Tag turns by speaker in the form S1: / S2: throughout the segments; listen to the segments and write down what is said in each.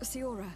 S1: Siora,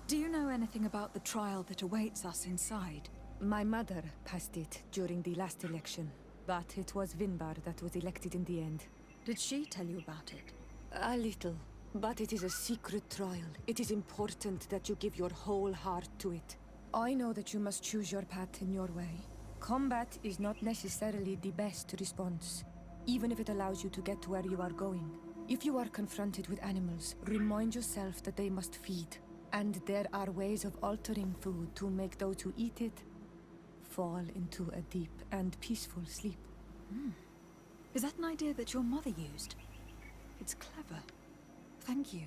S1: do you know anything about the trial that awaits us inside?
S2: My mother passed it during the last election, but it was Vinbar that was elected in the end.
S1: Did she tell you about it?
S2: A little, but it is a secret trial. It is important that you give your whole heart to it. I know that you must choose your path in your way. Combat is not necessarily the best response, even if it allows you to get to where you are going. If you are confronted with animals, remind yourself that they must feed, and there are ways of altering food to make those who eat it fall into a deep and peaceful sleep.
S1: Is that an idea that your mother used? It's clever. Thank you.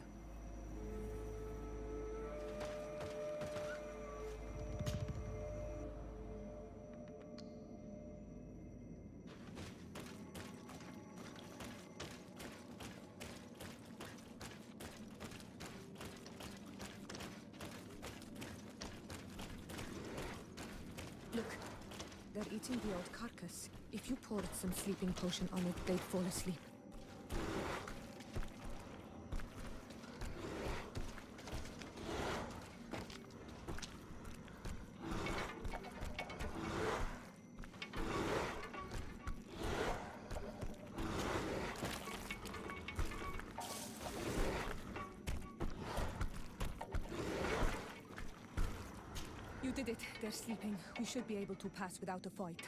S2: Look, they're eating the old carcass. If you poured some sleeping potion on it, they'd fall asleep. You did it. They're sleeping. We should be able to pass without a fight.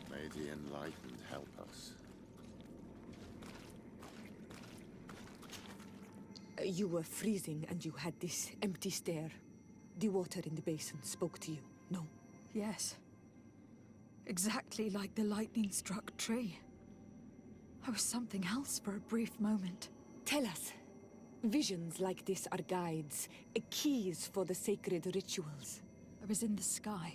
S3: May the enlightened help us.
S2: You were freezing and you had this empty stare. The water in the basin spoke to you, no?
S1: Yes. Exactly like the lightning-struck tree. I was something else for a brief moment.
S2: Tell us. Visions like this are guides, keys for the sacred rituals.
S1: I was in the sky.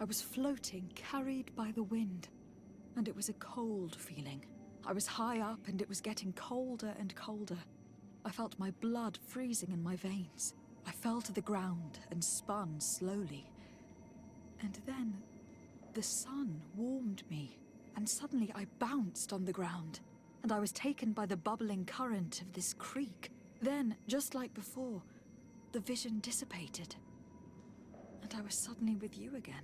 S1: I was floating, carried by the wind. And it was a cold feeling. I was high up and it was getting colder and colder. I felt my blood freezing in my veins. I fell to the ground and spun slowly. And then the sun warmed me, and suddenly I bounced on the ground, and I was taken by the bubbling current of this creek. Then, just like before, the vision dissipated, and I was suddenly with you again.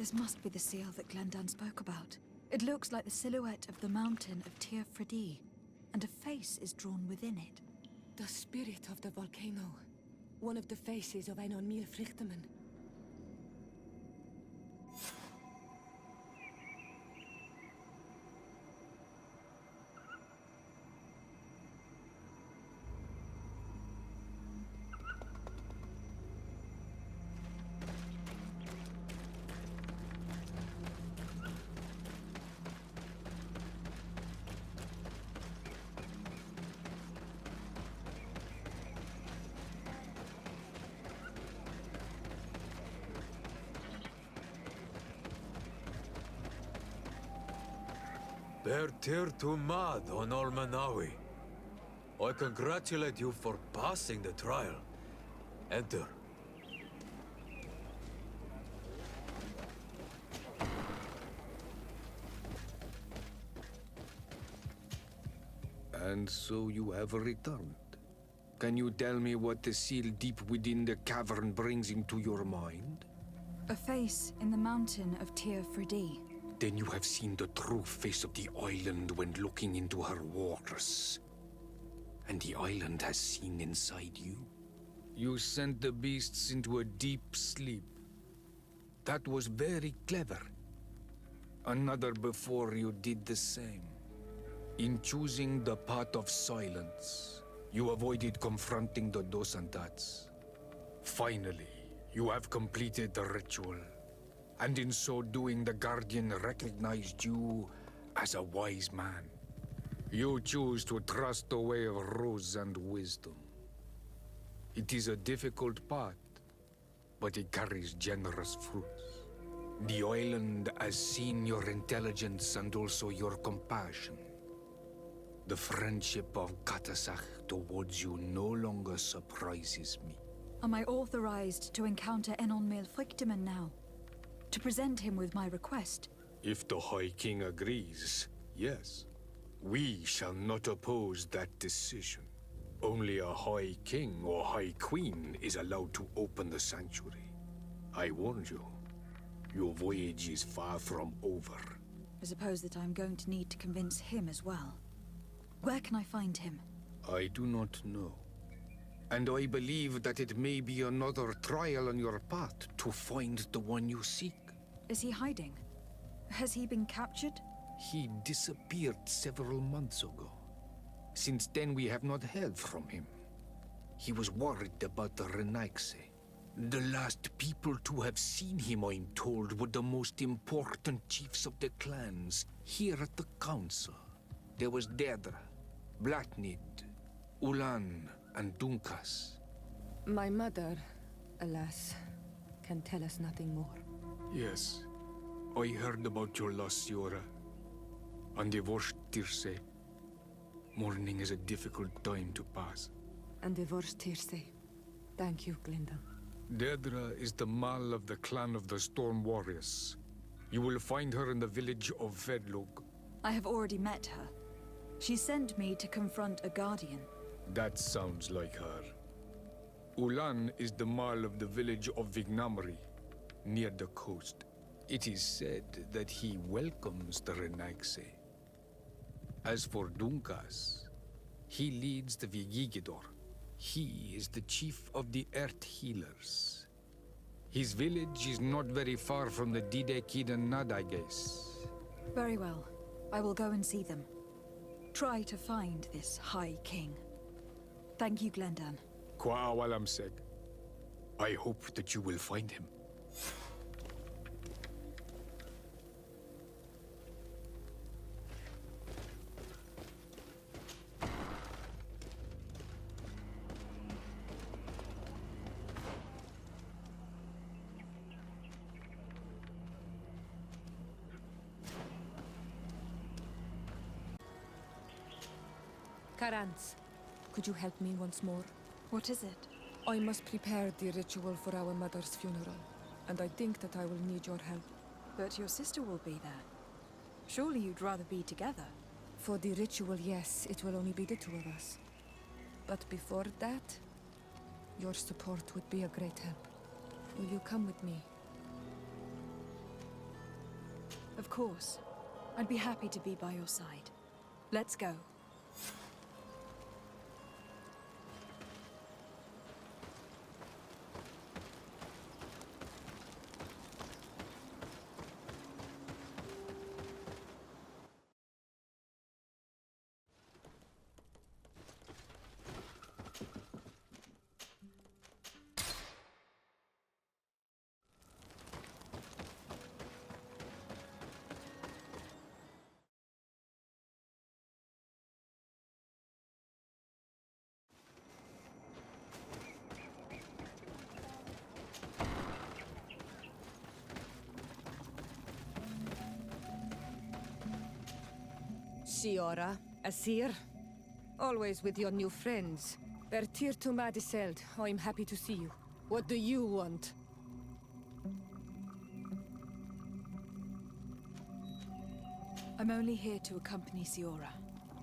S1: This must be the seal that Glendan spoke about. It looks like the silhouette of the mountain of Tir Fredi, and a face is drawn within it.
S2: The spirit of the volcano. One of the faces of Einon Mil Frichtemann.
S4: Bertir to Mad on Olmanawi. I congratulate you for passing the trial. Enter.
S5: And so you have returned. Can you tell me what the seal deep within the cavern brings into your mind?
S1: A face in the mountain of Tir Fredi.
S5: Then you have seen the true face of the island when looking into her waters. And the island has seen inside you. You sent the beasts into a deep sleep. That was very clever. Another before you did the same. In choosing the path of silence, you avoided confronting the Dosantats. Finally, you have completed the ritual. And in so doing, the Guardian recognized you as a wise man. You choose to trust the way of ruse and wisdom. It is a difficult path, but it carries generous fruits. The island has seen your intelligence and also your compassion. The friendship of Katasach towards you no longer surprises me.
S1: Am I authorized to encounter Einon Mil Frichtemann now? To present him with my request?
S5: If the High King agrees, yes. We shall not oppose that decision. Only a High King or High Queen is allowed to open the sanctuary. I warned you. Your voyage is far from over.
S1: I suppose that I'm going to need to convince him as well. Where can I find him?
S5: I do not know. And I believe that it may be another trial on your path to find the one you seek.
S1: Is he hiding? Has he been captured?
S5: He disappeared several months ago. Since then, we have not heard from him. He was worried about the Renaigse. The last people to have seen him, I'm told, were the most important chiefs of the clans here at the council. There was Deirdre, Blatnid, Ulan, and Dunkas.
S2: My mother, alas, can tell us nothing more.
S5: Yes, I heard about your loss, Siora. And divorced Tirce. Mourning is a difficult time to pass.
S2: And divorced Tirce. Thank you, Glinda.
S5: Deirdre is the Mal of the clan of the Storm Warriors. You will find her in the village of Vedlog.
S1: I have already met her. She sent me to confront a guardian.
S5: That sounds like her. Ulan is the Mal of the village of Vignamri, near the coast. It is said that he welcomes the Renaigse. As for Dunkas, he leads the Vigigidor. He is the chief of the Earth Healers. His village is not very far from the Didekid and Nad, I guess.
S1: Very well. I will go and see them. Try to find this High King. Thank you, Glendan.
S5: Kwa'awalamseg. I hope that you will find him.
S2: Karans, could you help me once more?
S1: What is it?
S2: I must prepare the ritual for our mother's funeral, and I think that I will need your help.
S1: But your sister will be there. Surely you'd rather be together.
S2: For the ritual, yes, it will only be the two of us. But before that, your support would be a great help. Will you come with me?
S1: Of course. I'd be happy to be by your side. Let's go.
S2: Siora, Asir, always with your new friends. Bertir to Madiseld, I'm happy to see you. What do you want?
S1: I'm only here to accompany Siora.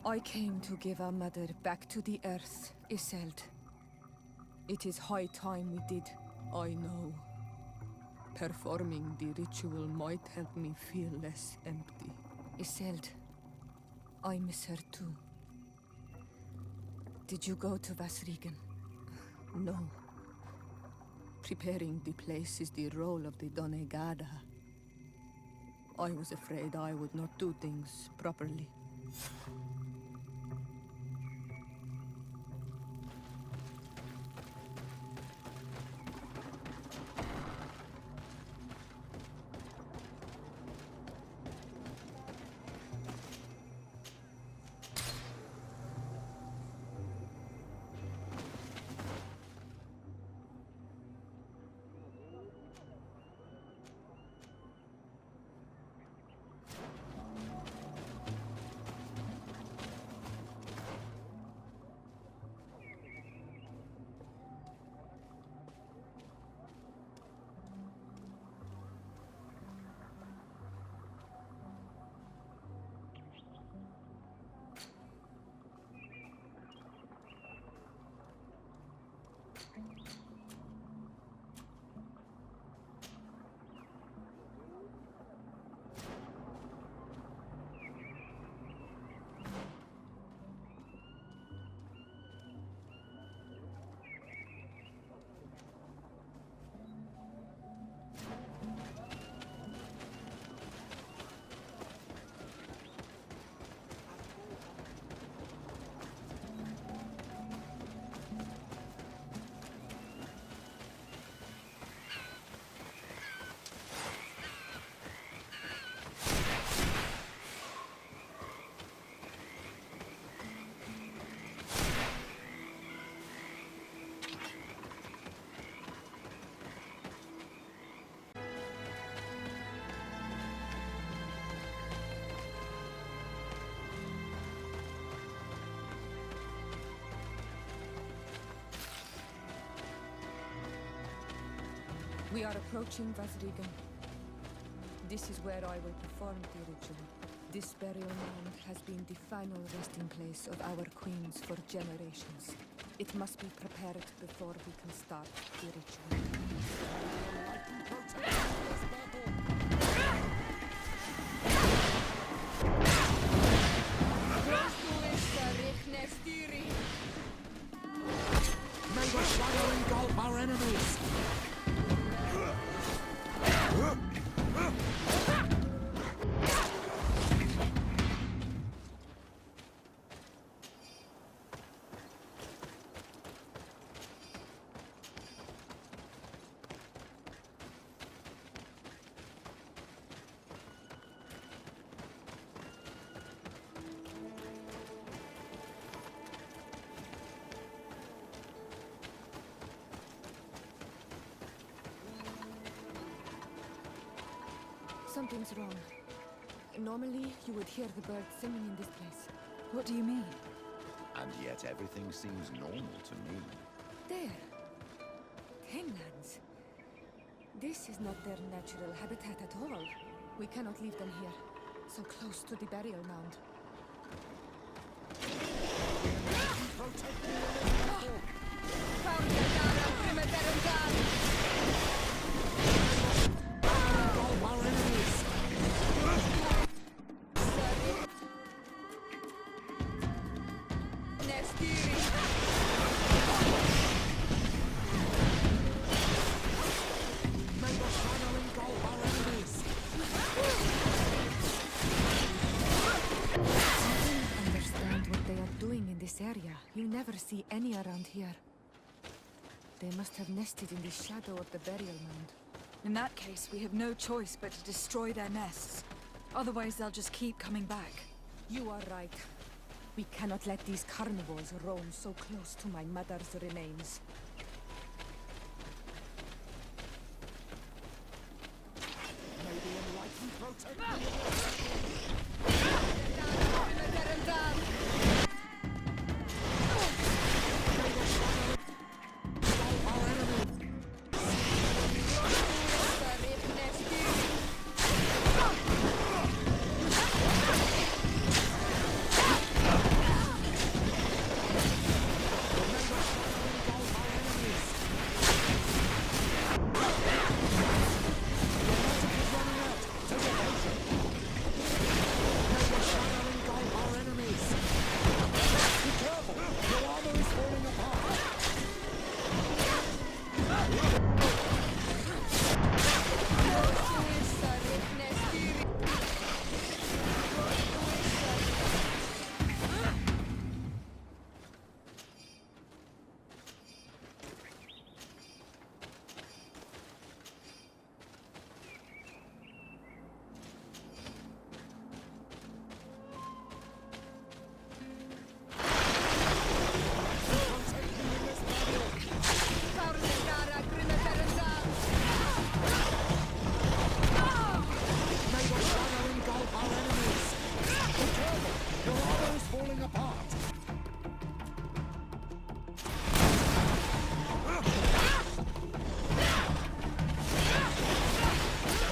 S2: I came to give our mother back to the earth, Iseld. It is high time we did, I know. Performing the ritual might help me feel less empty. Iseld, I miss her too. Did you go to Vasrigan? No. Preparing the place is the role of the Donegada. I was afraid I would not do things properly. We are approaching Vasrigan. This is where I will perform the ritual. This burial mound has been the final resting place of our queens for generations. It must be prepared before we can start the ritual.
S6: May the shadow engulf our enemies!
S2: Something's wrong. Normally, you would hear the birds singing in this place.
S1: What do you mean?
S3: And yet everything seems normal to me.
S2: There. Hanglands. This is not their natural habitat at all. We cannot leave them here, so close to the burial mound.
S6: Engulf our enemies! May the shadow engulf our enemies.
S2: I don't understand what they are doing in this area. You never see any around here. They must have nested in the shadow of the burial mound.
S1: In that case, we have no choice but to destroy their nests. Otherwise, they'll just keep coming back.
S2: You are right. We cannot let these carnivores roam so close to my mother's remains.
S6: May the enlightened protect me. May the shadow engulf our enemies. May the shadow engulf our enemies. Your magic is running out. Take a potion. May the shadow engulf our enemies. Be careful. Your armor is falling apart. May the shadow engulf our enemies. Be careful. Your armor is falling apart.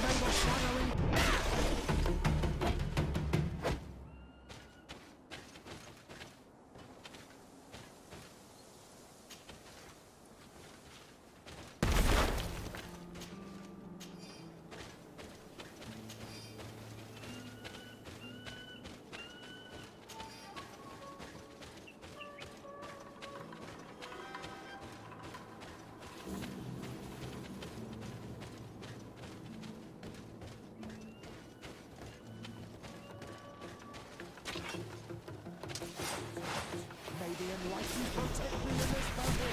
S6: May the shadow May the enlightened protect me in this battle.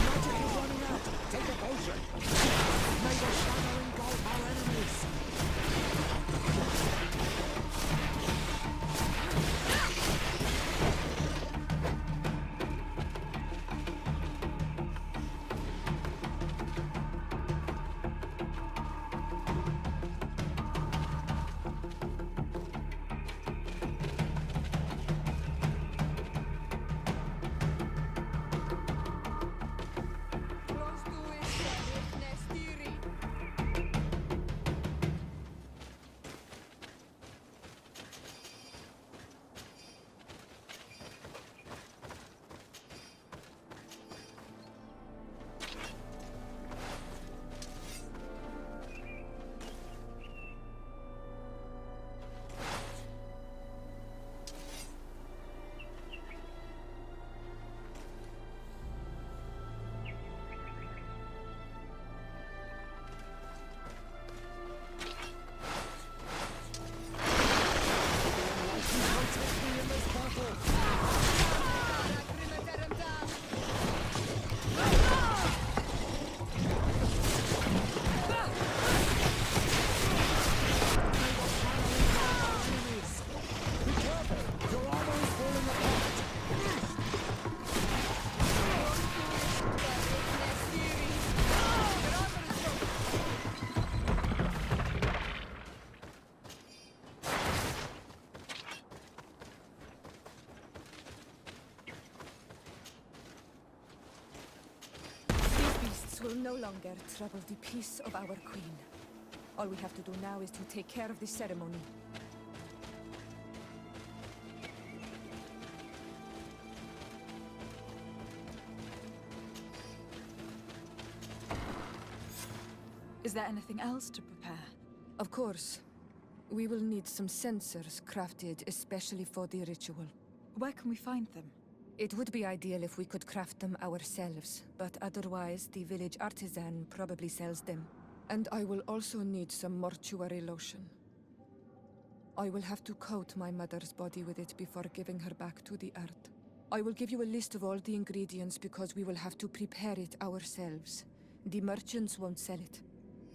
S6: Magic is running out. Take a potion. May the shadow engulf our enemies.
S2: Will no longer trouble the peace of our queen. All we have to do now is to take care of the ceremony.
S1: Is there anything else to prepare?
S2: Of course. We will need some sensors crafted especially for the ritual.
S1: Where can we find them?
S2: It would be ideal if we could craft them ourselves, but otherwise the village artisan probably sells them. And I will also need some mortuary lotion. I will have to coat my mother's body with it before giving her back to the earth. I will give you a list of all the ingredients because we will have to prepare it ourselves. The merchants won't sell it.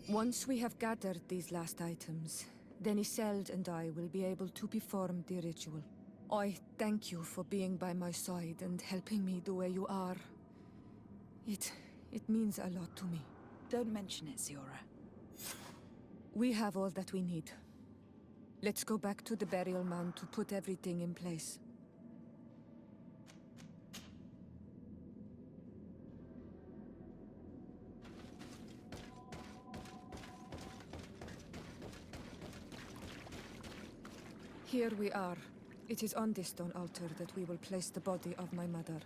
S2: Once we have gathered these last items, then Isolde and I will be able to perform the ritual. I thank you for being by my side and helping me the way you are. It means a lot to me.
S1: Don't mention it, Siora.
S2: We have all that we need. Let's go back to the burial mound to put everything in place. Here we are. It is on this stone altar that we will place the body of my mother.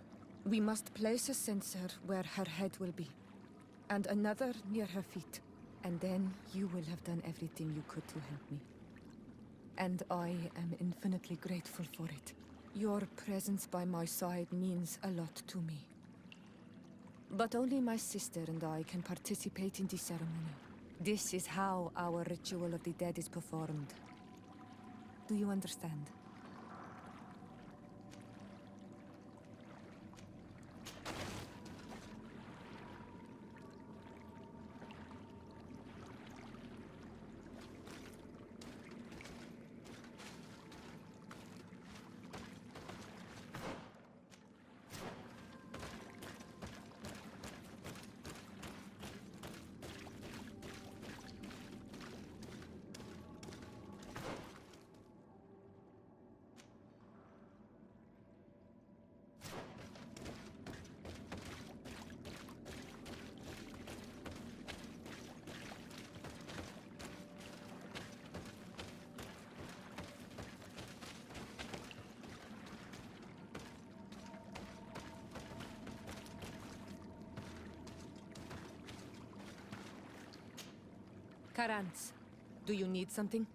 S2: We must place a censer where her head will be, and another near her feet. And then you will have done everything you could to help me. And I am infinitely grateful for it. Your presence by my side means a lot to me. But only my sister and I can participate in the ceremony. This is how our ritual of the dead is performed. Do you understand? Karans, do you need something?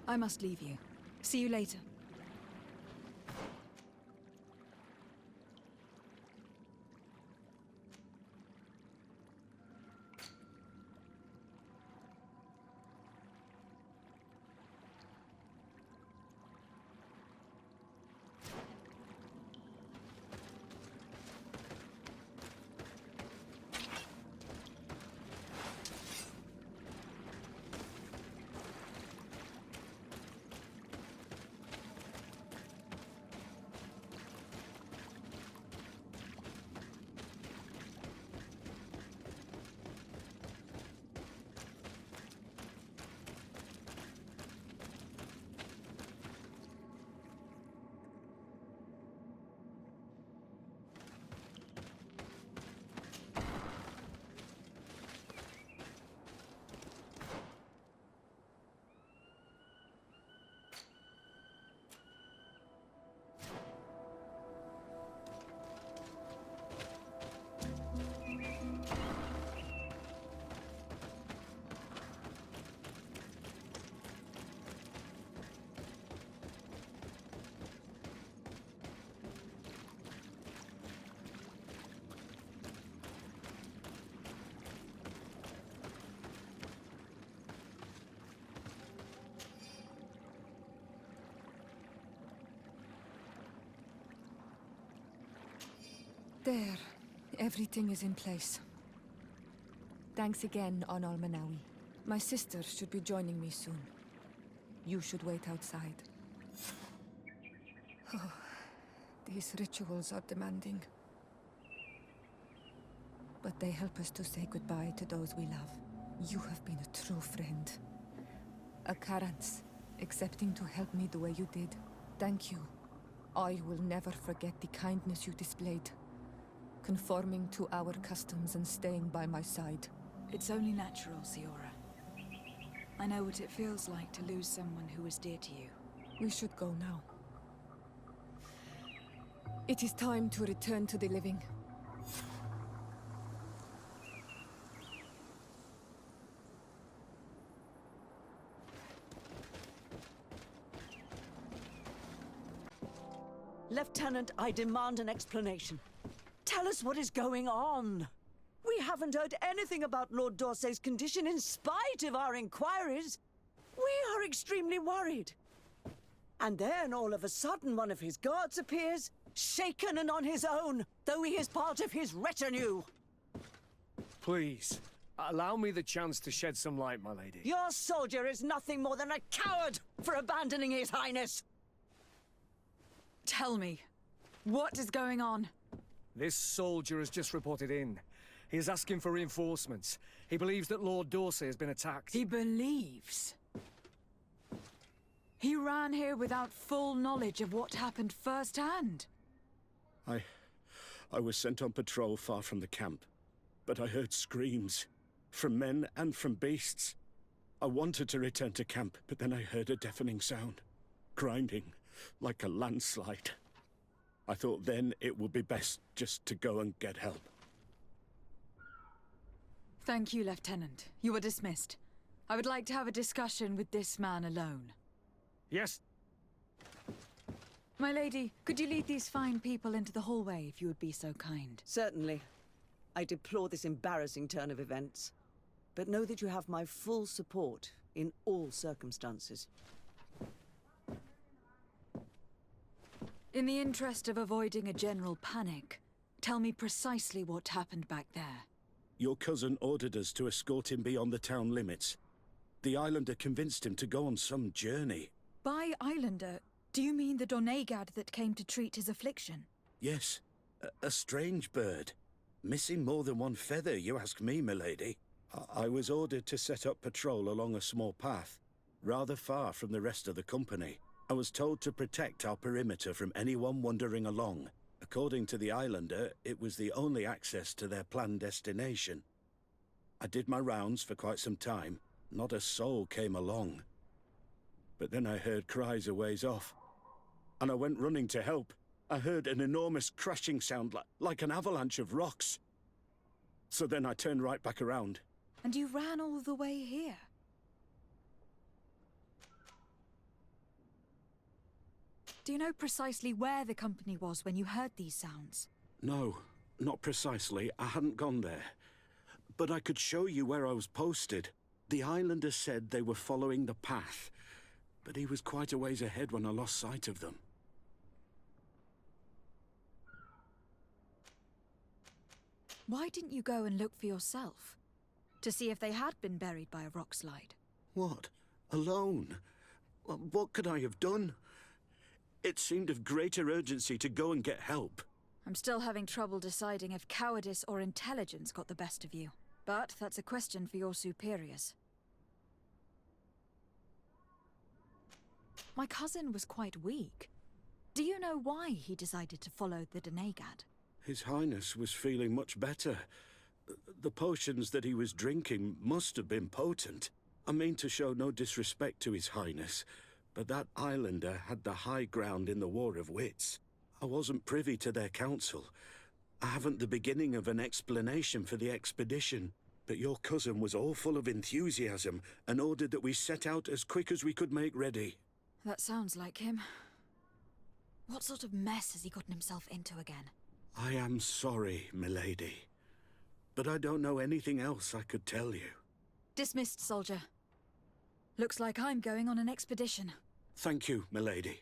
S1: I must leave you. See you later.
S2: There. Everything is in place. Thanks again, on Almanawi. My sister should be joining me soon. You should wait outside. Oh, these rituals are demanding. But they help us to say goodbye to those we love. You have been a true friend. A Karans, accepting to help me the way you did. Thank you. I will never forget the kindness you displayed. Conforming to our customs and staying by my side.
S1: It's only natural, Siora. I know what it feels like to lose someone who is dear to you.
S2: We should go now. It is time to return to the living.
S7: Lieutenant, I demand an explanation. Tell us what is going on. We haven't heard anything about Lord D'Orsay's condition in spite of our inquiries. We are extremely worried. And then, all of a sudden, one of his guards appears, shaken and on his own, though he is part of his retinue.
S6: Please, allow me the chance to shed some light, my lady.
S7: Your soldier is nothing more than a coward for abandoning his highness.
S1: Tell me, what is going on?
S6: This soldier has just reported in. He is asking for reinforcements. He believes that Lord D'Orsay has been attacked.
S1: He believes. He ran here without full knowledge of what happened firsthand.
S8: I was sent on patrol far from the camp, but I heard screams, from men and from beasts. I wanted to return to camp, but then I heard a deafening sound, grinding, like a landslide. I thought then it would be best just to go and get help.
S1: Thank you, Lieutenant. You are dismissed. I would like to have a discussion with this man alone.
S6: Yes,
S1: My lady, could you lead these fine people into the hallway if you would be so kind?
S7: Certainly. I deplore this embarrassing turn of events. But know that you have my full support in all circumstances.
S1: In the interest of avoiding a general panic, tell me precisely what happened back there.
S8: Your cousin ordered us to escort him beyond the town limits. The islander convinced him to go on some journey.
S1: By Islander, do you mean the Donegad that came to treat his affliction?
S8: Yes, a strange bird. Missing more than one feather, you ask me, milady. I was ordered to set up patrol along a small path, rather far from the rest of the company. I was told to protect our perimeter from anyone wandering along. According to the islander, it was the only access to their planned destination. I did my rounds for quite some time. Not a soul came along. But then I heard cries a ways off, and I went running to help. I heard an enormous crashing sound like an avalanche of rocks. So then I turned right back around.
S1: And you ran all the way here? Do you know precisely where the company was when you heard these sounds?
S8: No, not precisely. I hadn't gone there. But I could show you where I was posted. The islander said they were following the path, but he was quite a ways ahead when I lost sight of them.
S1: Why didn't you go and look for yourself? To see if they had been buried by a rock slide?
S8: What? Alone? What could I have done? It seemed of greater urgency to go and get help.
S1: I'm still having trouble deciding if cowardice or intelligence got the best of you. But that's a question for your superiors. My cousin was quite weak. Do you know why he decided to follow the Donegad?
S8: His Highness was feeling much better. The potions that he was drinking must have been potent. I mean to show no disrespect to His Highness, but that islander had the high ground in the War of Wits. I wasn't privy to their counsel. I haven't the beginning of an explanation for the expedition, but your cousin was all full of enthusiasm and ordered that we set out as quick as we could make ready.
S1: That sounds like him. What sort of mess has he gotten himself into again?
S8: I am sorry, milady, but I don't know anything else I could tell you.
S1: Dismissed, soldier. Looks like I'm going on an expedition.
S8: Thank you, milady.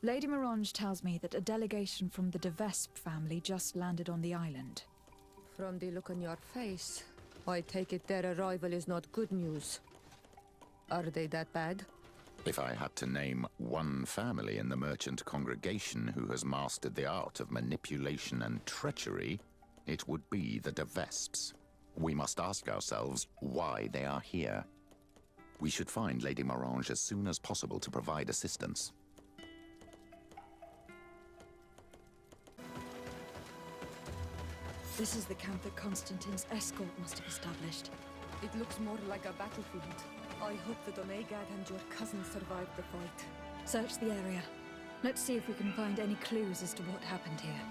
S1: Lady Mirange tells me that a delegation from the de Vespe family just landed on the island.
S2: From the look on your face, I take it their arrival is not good news. Are they that bad?
S3: If I had to name one family in the merchant congregation who has mastered the art of manipulation and treachery, it would be the de Vespes. We must ask ourselves why they are here. We should find Lady Mirange as soon as possible to provide assistance.
S1: This is the camp that Constantine's escort must have established.
S2: It looks more like a battlefield. I hope that Omegad and your cousin survived the fight.
S1: Search the area. Let's see if we can find any clues as to what happened here.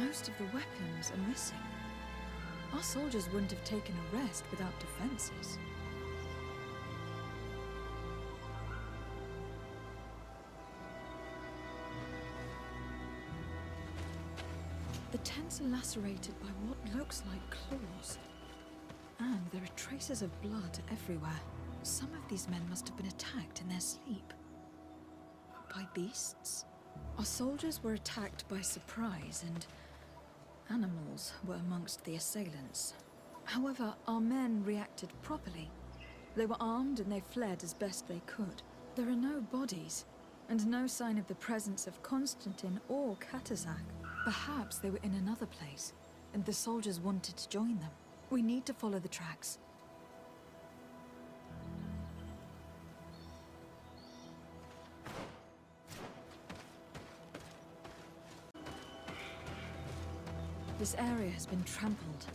S1: Most of the weapons are missing. Our soldiers wouldn't have taken a rest without defenses. The tents are lacerated by what looks like claws. And there are traces of blood everywhere. Some of these men must have been attacked in their sleep. By beasts? Our soldiers were attacked by surprise, and animals were amongst the assailants. However, our men reacted properly. They were armed and they fled as best they could. There are no bodies, and no sign of the presence of Constantine or Katazak. Perhaps they were in another place, and the soldiers wanted to join them. We need to follow the tracks. This area has been trampled.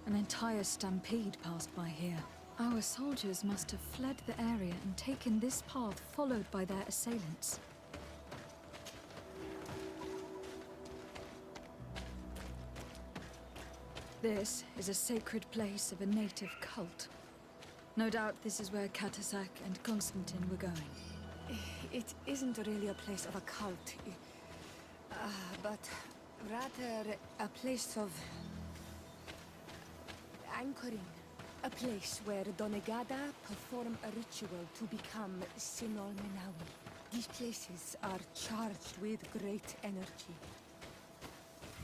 S1: An entire stampede passed by here. Our soldiers must have fled the area and taken this path followed by their assailants. This is a sacred place of a native cult. No doubt this is where Katazak and Constantine were going.
S2: It isn't really a place of a cult, but rather a place of anchoring. A place where Donegada perform a ritual to become Sinol Menawi. These places are charged with great energy.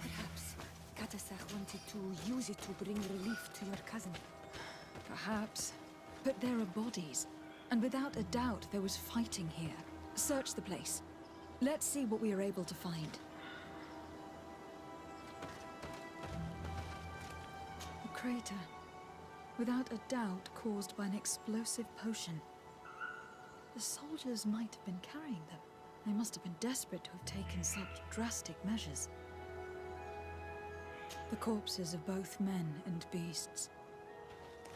S2: Perhaps Katazak wanted to use it to bring relief to your cousin.
S1: Perhaps. But there are bodies. And without a doubt, there was fighting here. Search the place. Let's see what we are able to find. A crater. Without a doubt caused by an explosive potion. The soldiers might have been carrying them. They must have been desperate to have taken such drastic measures. The corpses of both men and beasts.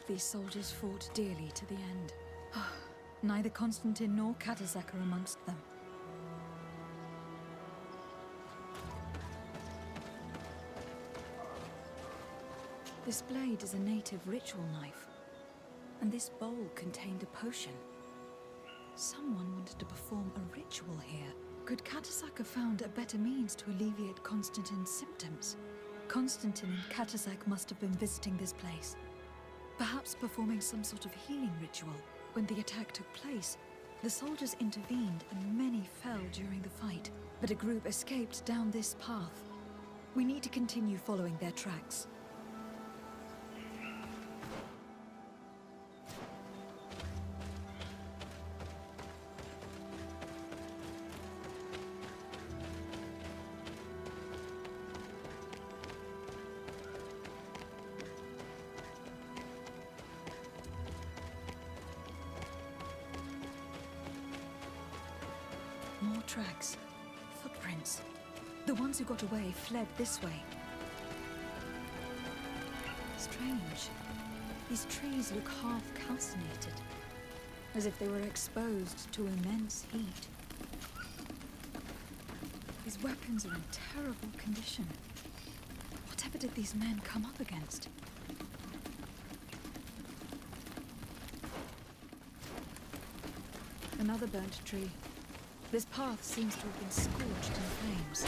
S1: These soldiers fought dearly to the end. Neither Constantine nor Katazak are amongst them. This blade is a native ritual knife, and this bowl contained a potion. Someone wanted to perform a ritual here. Could Katazak have found a better means to alleviate Constantine's symptoms? Constantine and Katazak must have been visiting this place, perhaps performing some sort of healing ritual. When the attack took place, the soldiers intervened and many fell during the fight, but a group escaped down this path. We need to continue following their tracks. More tracks. Footprints. The ones who got away fled this way. Strange. These trees look half calcinated, as if they were exposed to immense heat. These weapons are in terrible condition. Whatever did these men come up against? Another burnt tree. This path seems to have been scorched in flames.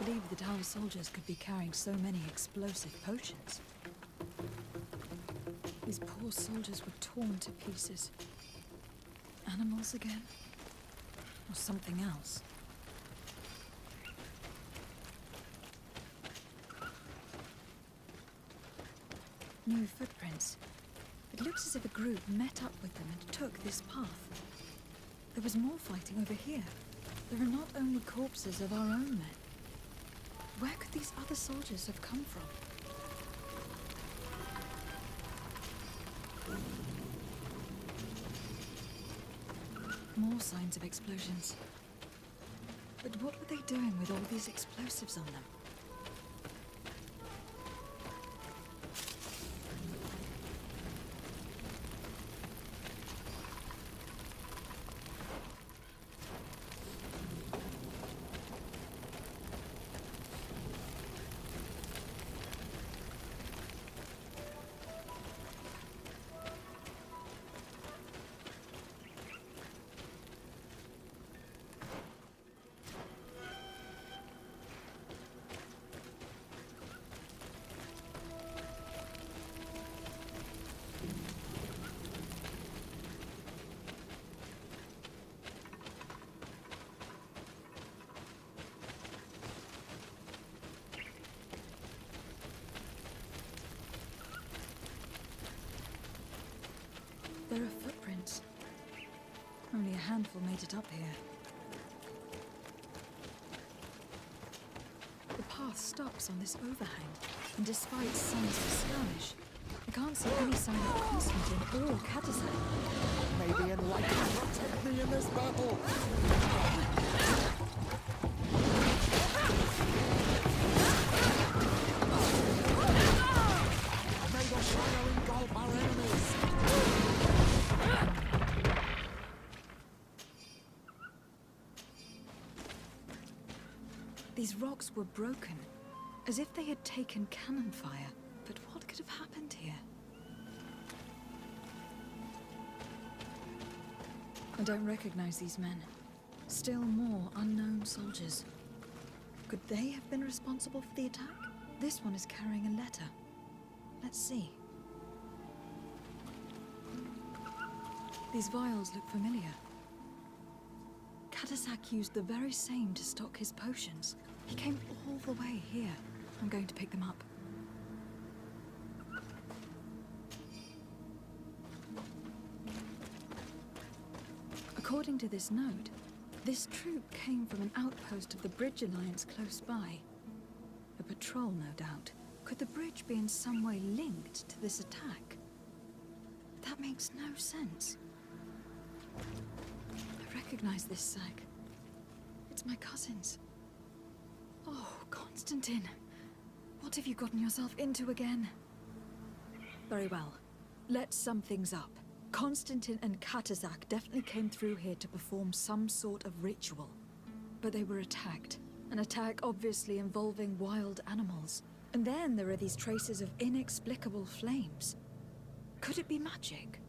S1: believe that our soldiers could be carrying so many explosive potions. These poor soldiers were torn to pieces. Animals again? Or something else? New footprints. It looks as if a group met up with them and took this path. There was more fighting over here. There are not only corpses of our own men. Where could these other soldiers have come from? More signs of explosions. But what were they doing with all these explosives on them? There are footprints. Only a handful made it up here. The path stops on this overhang, and despite signs of skirmish, I can't see any sign of Constantine or Catasan.
S6: Maybe enlightenment will protect me in this battle. May the shadow engulf our enemies.
S1: These rocks were broken, as if they had taken cannon fire. But what could have happened here? I don't recognize these men. Still more unknown soldiers. Could they have been responsible for the attack? This one is carrying a letter. Let's see. These vials look familiar. Catasak used the very same to stock his potions. He came all the way here. I'm going to pick them up. According to this note, this troop came from an outpost of the Bridge Alliance close by. A patrol, no doubt. Could the bridge be in some way linked to this attack? That makes no sense. I recognize this sack. It's my cousin's. Oh, Constantine. What have you gotten yourself into again? Very well. Let's sum things up. Constantine and Katazak definitely came through here to perform some sort of ritual. But they were attacked. An attack obviously involving wild animals. And then there are these traces of inexplicable flames. Could it be magic?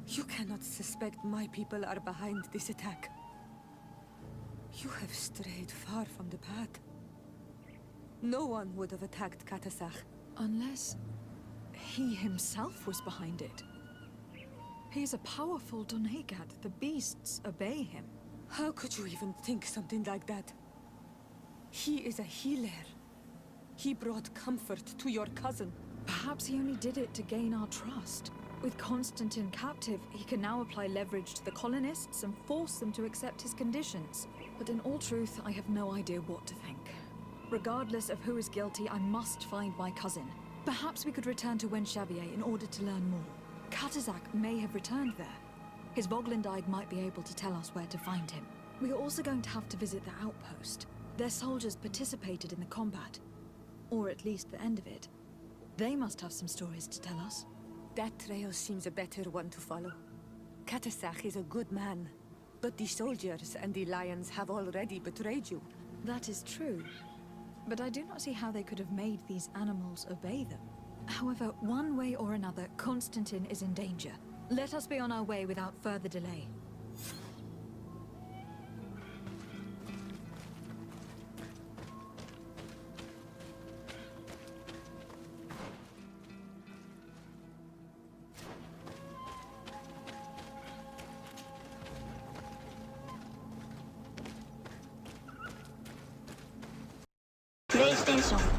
S2: You cannot suspect my people are behind this attack. You have strayed far from the path. No one would have attacked Katasach.
S1: Unless he himself was behind it. He is a powerful Donegat. The beasts obey him.
S2: How could you even think something like that? He is a healer. He brought comfort to your cousin.
S1: Perhaps he only did it to gain our trust. With Constantine captive, he can now apply leverage to the colonists and force them to accept his conditions. But in all truth, I have no idea what to think. Regardless of who is guilty, I must find my cousin. Perhaps we could return to Wenxavier in order to learn more. Katazak may have returned there. His Voglindaig might be able to tell us where to find him. We are also going to have to visit the outpost. Their soldiers participated in the combat. Or at least the end of it. They must have some stories to tell us.
S2: That trail seems a better one to follow. Katasach is a good man, but the soldiers and the lions have already betrayed you.
S1: That is true. But I do not see how they could have made these animals obey them. However, one way or another, Constantine is in danger. Let us be on our way without further delay.
S9: プレイステーション